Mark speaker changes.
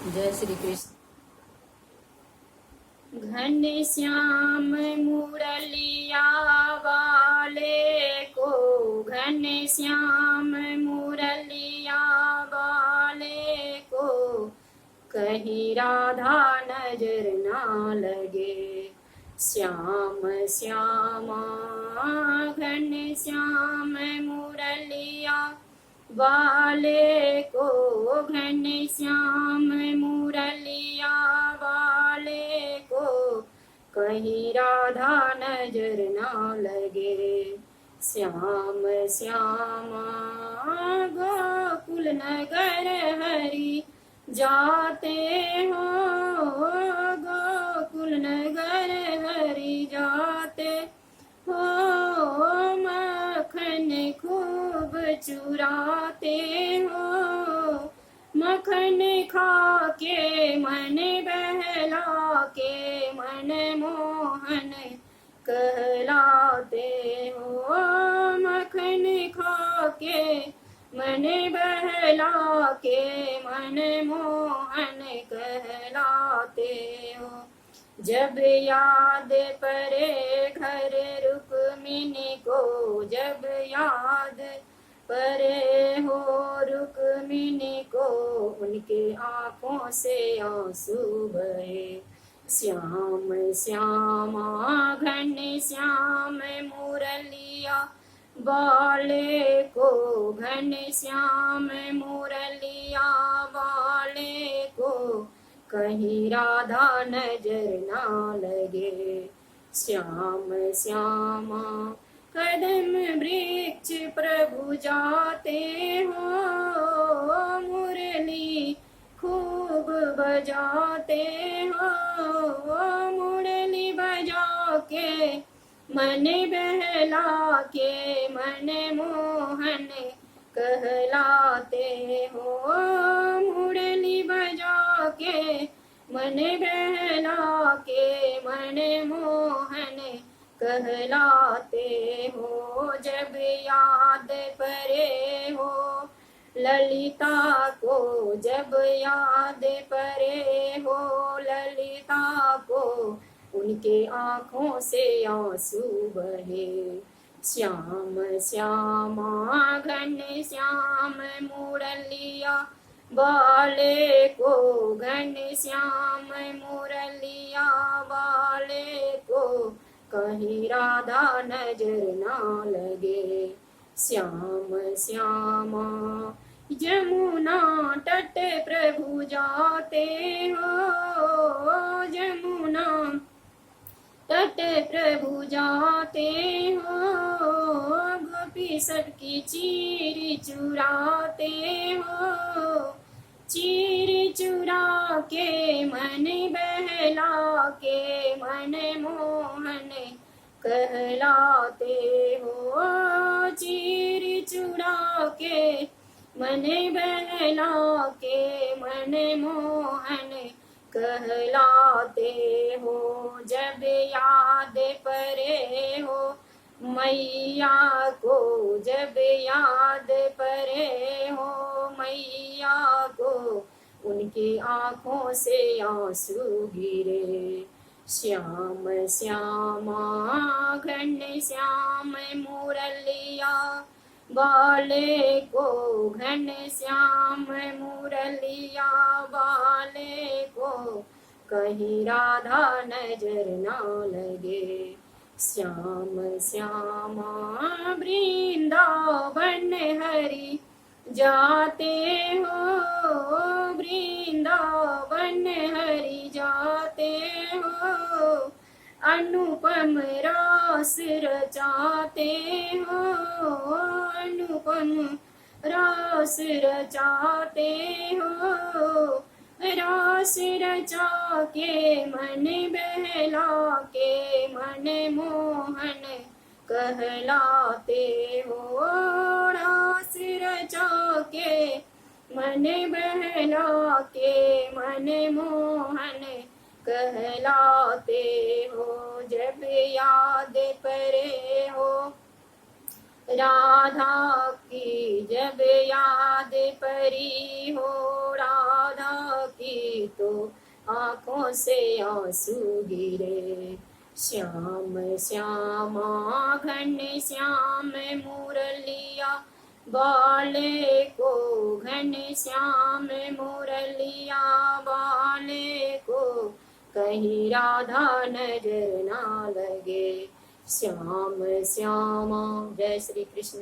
Speaker 1: जय श्री कृष्ण। घन श्याम मुरलिया वाले को, घन श्याम मुरलिया वाले को, कहीं राधा नजर ना लगे। श्याम श्यामा घन श्याम मुरलिया वाले को, घन श्याम मुरलिया वाले को, कहीं राधा नजर ना लगे। श्याम श्यामा गोकुल नगर हरि जाते हो, गोकुल नगर हरि जाते हो, मक्खन खूब चुराते हो, मक्खन खा के मन बहला के, मन मोहन कहलाते हो, मक्खन खा के मन बहला के, मन मोहन कहलाते हो। जब याद परे घर रुक्मिणी को, जब याद परे हो रुक्मिणी को, उनके आंखों से आंसू बहे। श्याम श्यामा घन श्याम मुरलिया वाले को, घन श्याम मुरलिया वाले को, कहीं राधा नजर ना लगे। श्याम श्यामा कदम वृक्ष प्रभु जाते हो, मुरली खूब बजाते हो, मुरली बजा के मन बहला के, मन मोहन कहलाते हो, मुरली बजा के मन बहला के, मन मोहन कहलाते हो। जब याद परे हो ललिता को, जब याद परे हो ललिता को, उनके आंखों से आंसू बहे। श्याम श्यामा घन श्याम मुरलिया वाले को, घन श्याम मुरलिया वाले को, कहीं राधा नजर ना लगे। श्याम श्यामा जमुना तट प्रभु जाते हो, जमुना तट प्रभु जाते हो, गोपी सबकी चीरी चुराते हो, चीरी चुरा के मन बहला के, मन मोहन कहलाते हो, चीरी चुरा के मन बहला के, मन मोहन कहलाते हो। जब याद परे हो मैया को, जब याद परे हो मैया को, उनकी आंखों से आंसू गिरे। श्याम श्यामा घन श्याम मुरलिया वाले को, घन श्याम मुरलिया वाले को, कहीं राधा नजर ना लगे। श्याम श्यामा वृंदावन हरि जाते हो, वृंदावन हरि जाते हो, अनुपम रास रचाते हो, अनुपम रास रचाते हो, रास रचा के मन बहला के, मन मोहन कहलाते हो, रास रचा के मन बहला के, मन मोहन कहलाते हो। जब याद परे हो राधा की जब याद परी हो, राधा की तो आंखों से आंसू गिरे। श्याम श्यामा घन श्याम मुरलिया, बाले को घन श्याम मुरलिया बाले को, कहीं राधा नजर ना लगे। श्याम श्यामा। जय श्री कृष्ण।